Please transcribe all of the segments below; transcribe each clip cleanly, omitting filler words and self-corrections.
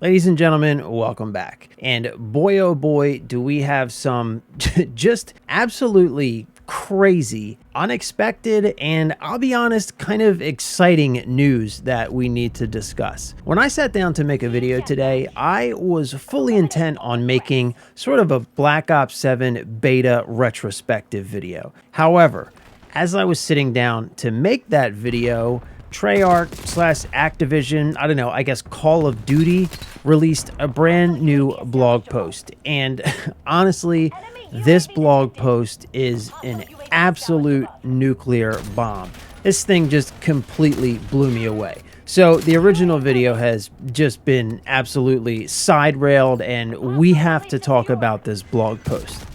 Ladies and gentlemen, welcome back. And boy, oh boy, do we have some just absolutely crazy, unexpected, and I'll be honest, kind of exciting news that we need to discuss. When I sat down to make a video today, I was fully intent on making sort of a Black Ops 7 beta retrospective video. However, as I was sitting down to make that video, Treyarch/Activision, I don't know, I guess Call of Duty released a brand new blog post. And honestly, this blog post is an absolute nuclear bomb. This thing just completely blew me away. So the original video has just been absolutely side-railed, and we have to talk about this blog post.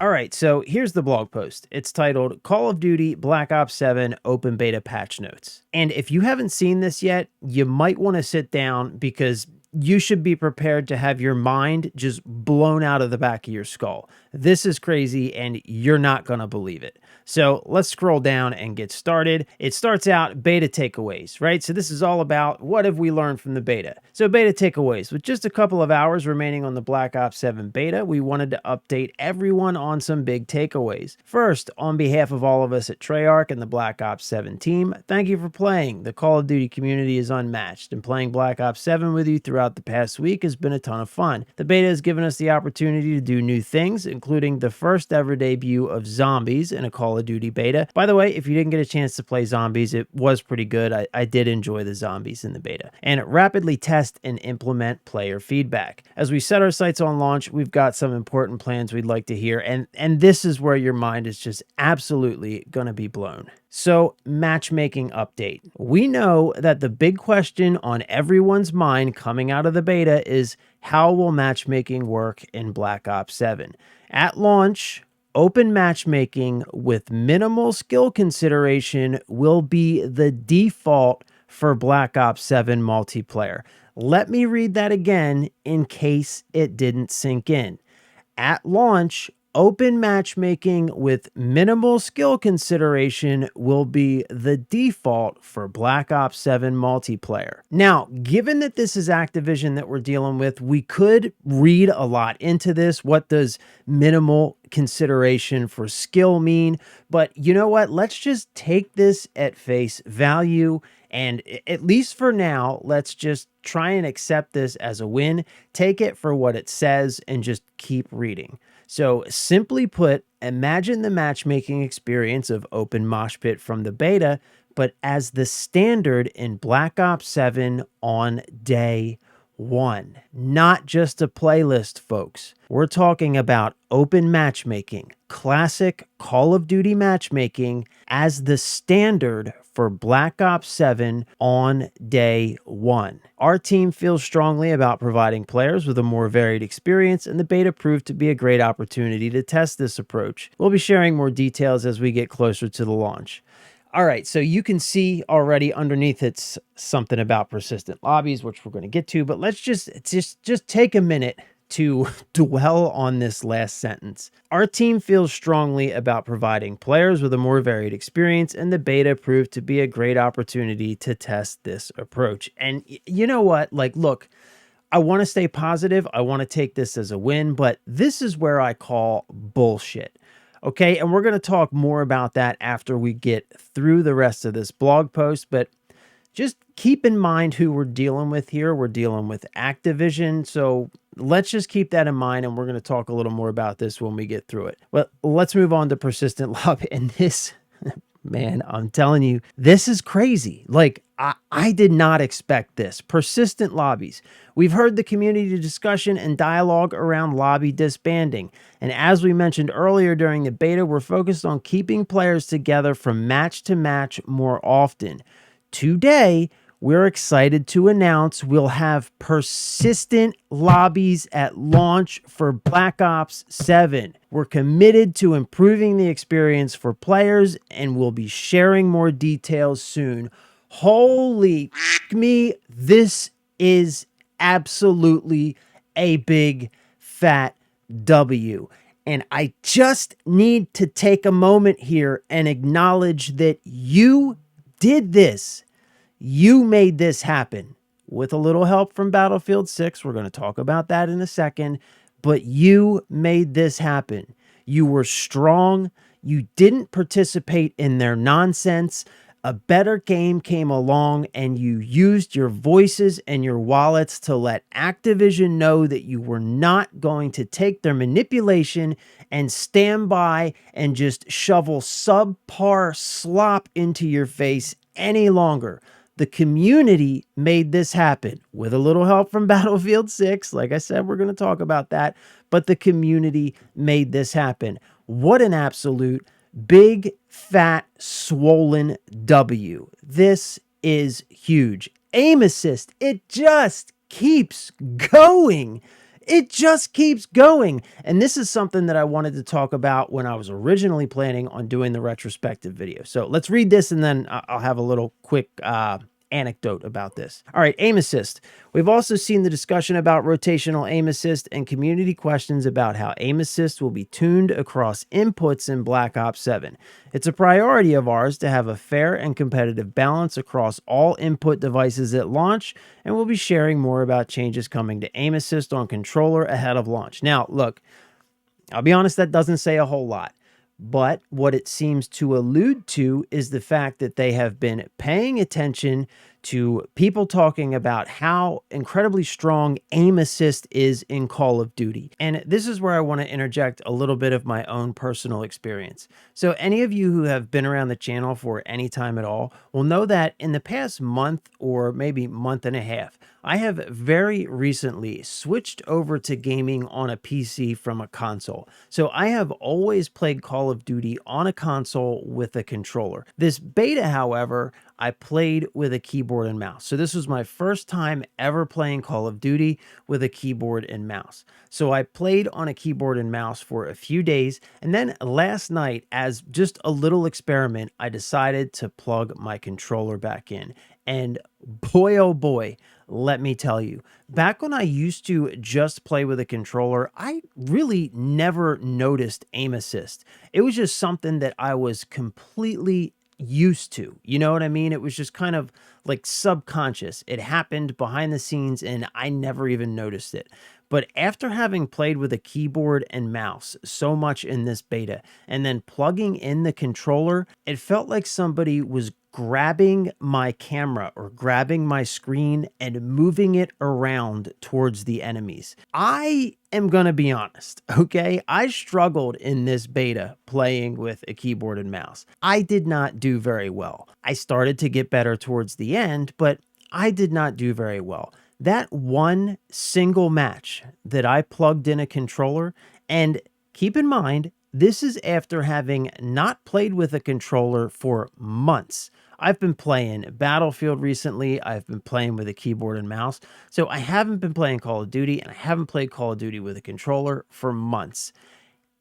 All right, so here's the blog post. It's titled Call of Duty Black Ops 7 Open Beta Patch Notes. And if you haven't seen this yet, you might want to sit down because you should be prepared to have your mind just blown out of the back of your skull. This is crazy and you're not going to believe it. So let's scroll down and get started. It starts out beta takeaways, right? So this is all about what have we learned from the beta. So beta takeaways, with just a couple of hours remaining on the Black Ops 7 beta, we wanted to update everyone on some big takeaways. First, on behalf of all of us at Treyarch and the Black Ops 7 team, thank you for playing. The Call of Duty community is unmatched, and playing Black Ops 7 with you throughout the past week has been a ton of fun. The beta has given us the opportunity to do new things, including the first ever debut of zombies in a Call of Duty beta. By the way, if you didn't get a chance to play zombies, it was pretty good. I did enjoy the zombies in the beta. And rapidly test and implement player feedback. As we set our sights on launch, we've got some important plans we'd like to hear, and this is where your mind is just absolutely gonna be blown. So, matchmaking update. We know that the big question on everyone's mind coming out of the beta is, how will matchmaking work in Black Ops 7? At launch, open matchmaking with minimal skill consideration will be the default for Black Ops 7 multiplayer. Let me read that again in case it didn't sink in. At launch, open matchmaking with minimal skill consideration will be the default for Black Ops 7 multiplayer. Now, given that this is Activision that we're dealing with, we could read a lot into this. What does minimal consideration for skill mean? But you know what? Let's just take this at face value. And at least for now, let's just try and accept this as a win. Take it for what it says and just keep reading. So simply put, imagine the matchmaking experience of Open Mosh Pit from the beta, but as the standard in Black Ops 7 on day one. Not just a playlist, folks. We're talking about open matchmaking, classic Call of Duty matchmaking as the standard for Black Ops 7 on day one. Our team feels strongly about providing players with a more varied experience, and the beta proved to be a great opportunity to test this approach. We'll be sharing more details as we get closer to the launch. All right, so you can see already underneath it's something about persistent lobbies, which we're going to get to, but let's just take a minute to dwell on this last sentence. Our team feels strongly about providing players with a more varied experience, and the beta proved to be a great opportunity to test this approach. And you know what? Like, look, I want to stay positive. I want to take this as a win, but this is where I call bullshit. Okay, and we're going to talk more about that after we get through the rest of this blog post, but just keep in mind who we're dealing with here. We're dealing with Activision, so let's just keep that in mind, and we're going to talk a little more about this when we get through it. But let's move on to persistent lobby, and this, man, I'm telling you, this is crazy. Like, I did not expect this. Persistent lobbies. We've heard the community discussion and dialogue around lobby disbanding. And as we mentioned earlier during the beta, we're focused on keeping players together from match to match more often. Today, we're excited to announce we'll have persistent lobbies at launch for Black Ops 7. We're committed to improving the experience for players, and we'll be sharing more details soon. Holy me, this is absolutely a big fat W. And I just need to take a moment here and acknowledge that you did this. You made this happen. with a little help from Battlefield 6. We're going to talk about that in a second. But you made this happen. You were strong. You didn't participate in their nonsense. A better game came along and you used your voices and your wallets to let Activision know that you were not going to take their manipulation and stand by and just shovel subpar slop into your face any longer. The community made this happen with a little help from Battlefield 6. Like I said, we're going to talk about that, but the community made this happen. What an absolute big, fat, swollen W. This is huge. Aim assist, it just keeps going. It just keeps going. And this is something that I wanted to talk about when I was originally planning on doing the retrospective video. So let's read this and then I'll have a little quick anecdote about this. All right, aim assist. We've also seen the discussion about rotational aim assist and community questions about how aim assist will be tuned across inputs in Black Ops 7. It's a priority of ours to have a fair and competitive balance across all input devices at launch, and we'll be sharing more about changes coming to aim assist on controller ahead of launch. Now, look, I'll be honest, that doesn't say a whole lot. But what it seems to allude to is the fact that they have been paying attention to people talking about how incredibly strong aim assist is in Call of Duty. And this is where I want to interject a little bit of my own personal experience. So any of you who have been around the channel for any time at all will know that in the past month or maybe month and a half, I have very recently switched over to gaming on a PC from a console. So I have always played Call of Duty on a console with a controller. This beta, however, I played with a keyboard and mouse. So this was my first time ever playing Call of Duty with a keyboard and mouse. So I played on a keyboard and mouse for a few days. And then last night, as just a little experiment, I decided to plug my controller back in. And boy, oh boy, let me tell you, back when I used to just play with a controller, I really never noticed aim assist. It was just something that I was completely used to. You know what I mean? It was just kind of like subconscious. It happened behind the scenes and I never even noticed it. But after having played with a keyboard and mouse so much in this beta and then plugging in the controller, it felt like somebody was grabbing my camera or grabbing my screen and moving it around towards the enemies. I am going to be honest, okay? I struggled in this beta playing with a keyboard and mouse. I did not do very well. I started to get better towards the end, but I did not do very well. That one single match that I plugged in a controller, and keep in mind, this is after having not played with a controller for months. I've been playing Battlefield recently. I've been playing with a keyboard and mouse. So I haven't been playing Call of Duty, and I haven't played Call of Duty with a controller for months.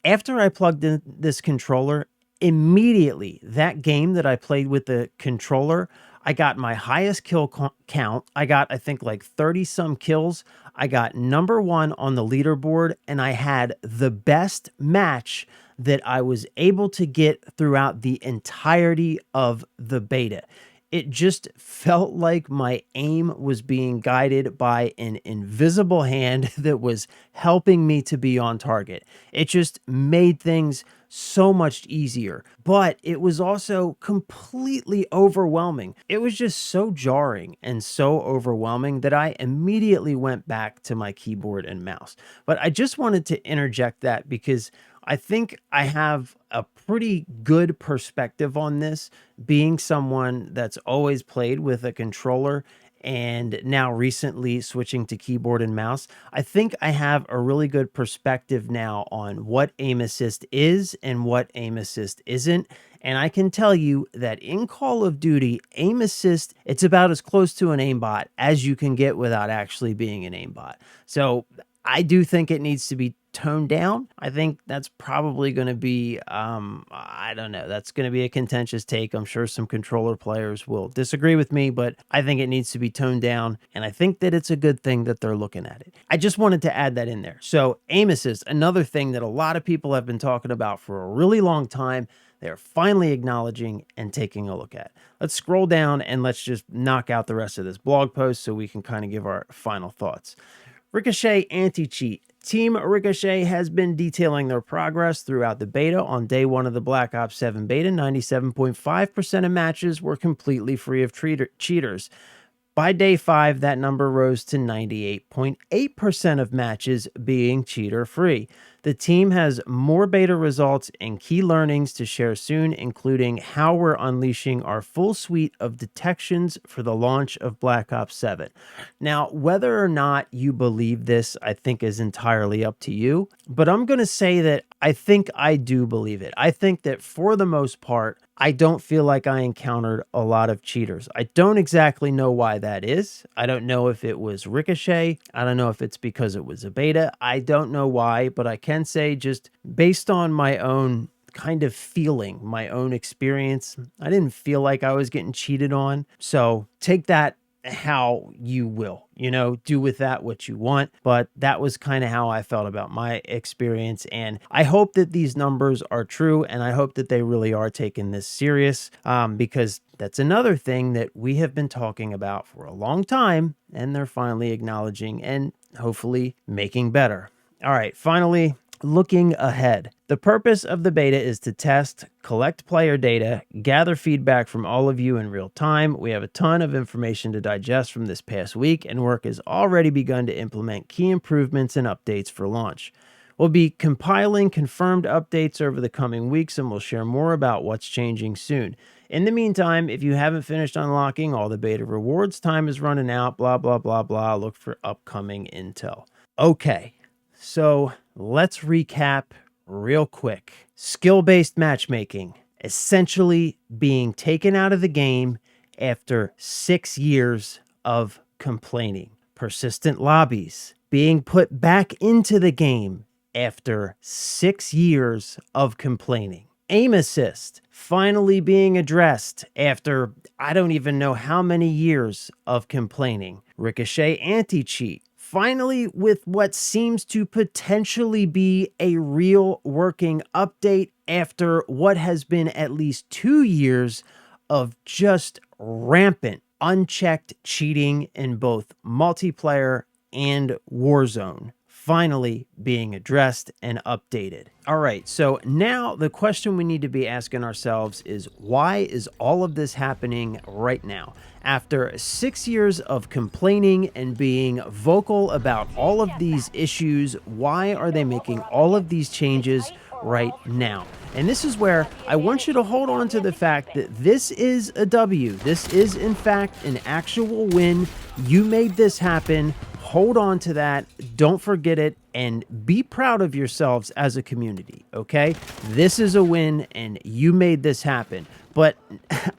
After I plugged in this controller, immediately that game that I played with the controller, I got my highest kill count. I got, I think, like 30 some kills. I got #1 on the leaderboard, and I had the best match that I was able to get throughout the entirety of the beta. It just felt like my aim was being guided by an invisible hand that was helping me to be on target. It just made things so much easier, but it was also completely overwhelming. It was just so jarring and so overwhelming that I immediately went back to my keyboard and mouse. But I just wanted to interject that because I think I have a pretty good perspective on this, being someone that's always played with a controller and now recently switching to keyboard and mouse. I think I have a really good perspective now on what aim assist is and what aim assist isn't. And I can tell you that in Call of Duty, aim assist, it's about as close to an aimbot as you can get without actually being an aimbot. So I do think it needs to be toned down. I think that's probably going to be, I don't know, that's going to be a contentious take. I'm sure some controller players will disagree with me, but I think it needs to be toned down. And I think that it's a good thing that they're looking at it. I just wanted to add that in there. So aim assist, another thing that a lot of people have been talking about for a really long time they're finally acknowledging and taking a look at. Let's scroll down and let's just knock out the rest of this blog post so we can kind of give our final thoughts. Ricochet anti-cheat. Team Ricochet has been detailing their progress throughout the beta. On day one of the Black Ops 7 beta, 97.5% of matches were completely free of cheaters. By day 5, that number rose to 98.8% of matches being cheater-free. The team has more beta results and key learnings to share soon, including how we're unleashing our full suite of detections for the launch of Black Ops 7. Now, whether or not you believe this, I think is entirely up to you, but I'm going to say that I think I do believe it. I think that for the most part, I don't feel like I encountered a lot of cheaters. I don't exactly know why that is. I don't know if it was Ricochet. I don't know if it's because it was a beta. I don't know why, but I can say just based on my own kind of feeling, my own experience, I didn't feel like I was getting cheated on. So take that how you will, do with that what you want. But that was kind of how I felt about my experience. And I hope that these numbers are true. And I hope that they really are taking this serious, because that's another thing that we have been talking about for a long time. And they're finally acknowledging and hopefully making better. All right, finally, looking ahead. The purpose of the beta is to test, collect player data, gather feedback from all of you in real time. We have a ton of information to digest from this past week, and work has already begun to implement key improvements and updates for launch. We'll be compiling confirmed updates over the coming weeks, and we'll share more about what's changing soon. In the meantime, if you haven't finished unlocking all the beta rewards, time is running out, blah, blah, blah, blah. Look for upcoming intel. Okay, so let's recap real quick. Skill-based matchmaking essentially being taken out of the game after 6 years of complaining. Persistent lobbies being put back into the game after 6 years of complaining. Aim assist finally being addressed after I don't even know how many years of complaining. Ricochet anti-cheat finally with what seems to potentially be a real working update after what has been at least 2 years of just rampant, unchecked cheating in both multiplayer and Warzone, finally being addressed and updated. All right, so now the question we need to be asking ourselves is, why is all of this happening right now? After 6 years of complaining and being vocal about all of these issues, why are they making all of these changes right now? And this is where I want you to hold on to the fact that this is a W. This is, in fact, an actual win. You made this happen. Hold on to that. Don't forget it. And be proud of yourselves as a community, okay? This is a win, and you made this happen. But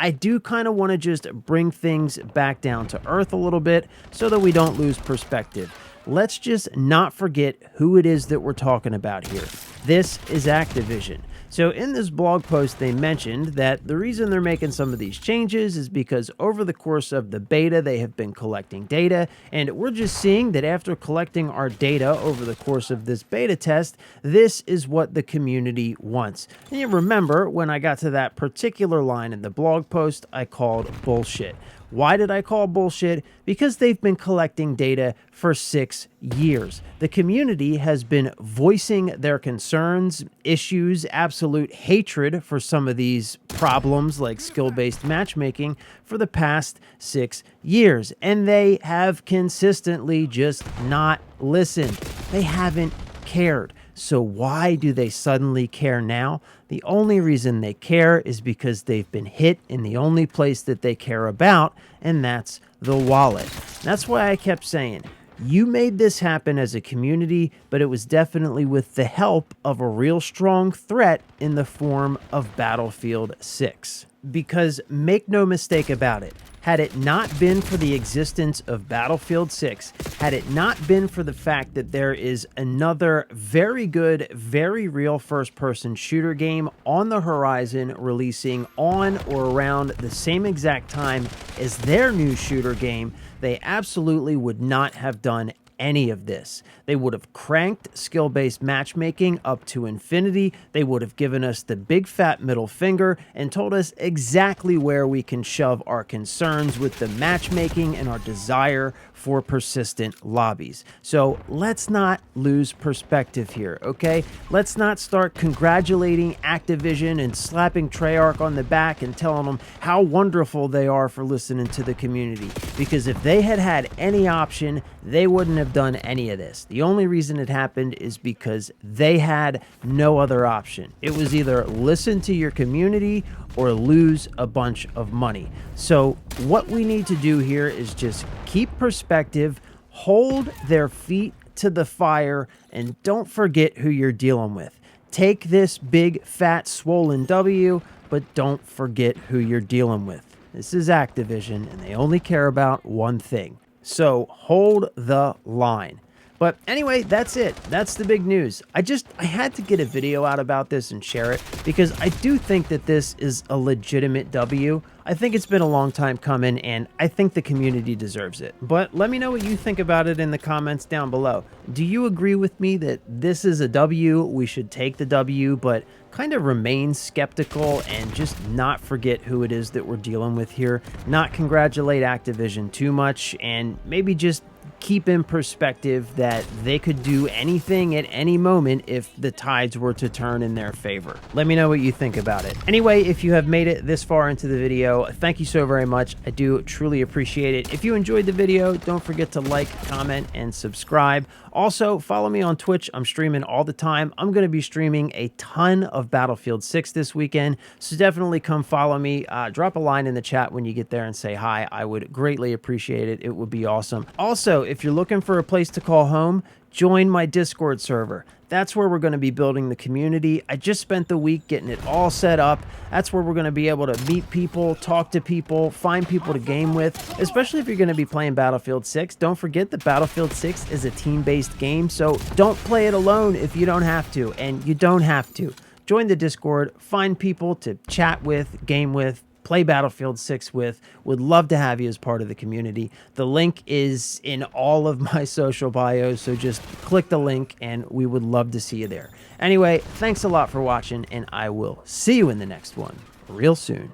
I do kind of want to just bring things back down to earth a little bit so that we don't lose perspective. Let's just not forget who it is that we're talking about here. This is Activision. So in this blog post, they mentioned that the reason they're making some of these changes is because over the course of the beta, they have been collecting data, and we're just seeing that after collecting our data over the course of this beta test, this is what the community wants. And you remember when I got to that particular line in the blog post, I called bullshit. Why did I call bullshit? Because they've been collecting data for 6 years. The community has been voicing their concerns, issues, absolute hatred for some of these problems like skill-based matchmaking for the past 6 years. And they have consistently just not listened. They haven't cared. So why do they suddenly care now? The only reason they care is because they've been hit in the only place that they care about, and that's the wallet. That's why I kept saying, you made this happen as a community, but it was definitely with the help of a real strong threat in the form of Battlefield 6. Because make no mistake about it, had it not been for the existence of Battlefield 6, had it not been for the fact that there is another very good, very real first-person shooter game on the horizon releasing on or around the same exact time as their new shooter game, they absolutely would not have done any of this. They would have cranked skill-based matchmaking up to infinity. They would have given us the big fat middle finger and told us exactly where we can shove our concerns with the matchmaking and our desire for persistent lobbies. So let's not lose perspective here, okay? Let's not start congratulating Activision and slapping Treyarch on the back and telling them how wonderful they are for listening to the community. Because if they had had any option, they wouldn't have done any of this. The only reason it happened is because they had no other option. It was either listen to your community or lose a bunch of money. So what we need to do here is just keep perspective, hold their feet to the fire, and don't forget who you're dealing with. Take this big, fat, swollen W, but don't forget who you're dealing with. This is Activision, and they only care about one thing. So hold the line. But anyway, that's it. That's the big news. I had to get a video out about this and share it because I do think that this is a legitimate W. I think it's been a long time coming, and I think the community deserves it. But let me know what you think about it in the comments down below. Do you agree with me that this is a W, we should take the W, but kind of remain skeptical and just not forget who it is that we're dealing with here? Not congratulate Activision too much, and maybe just keep in perspective that they could do anything at any moment if the tides were to turn in their favor. Let me know what you think about it. Anyway, if you have made it this far into the video, thank you so very much. I do truly appreciate it. If you enjoyed the video, don't forget to like, comment, and subscribe. Also, follow me on Twitch. I'm streaming all the time. I'm going to be streaming a ton of Battlefield 6 this weekend, so definitely come follow me. Drop a line in the chat when you get there and say hi. I would greatly appreciate it. It would be awesome. Also, if you're looking for a place to call home, join my Discord server. That's where we're going to be building the community. I just spent the week getting it all set up. That's where we're going to be able to meet people, talk to people, find people to game with, especially if you're going to be playing Battlefield 6. Don't forget that Battlefield 6 is a team-based game, so don't play it alone if you don't have to, and you don't have to. Join the Discord, find people to chat with, game with, play Battlefield 6 with. Would love to have you as part of the community. The link is in all of my social bios, so just click the link and we would love to see you there. Anyway, thanks a lot for watching, and I will see you in the next one real soon.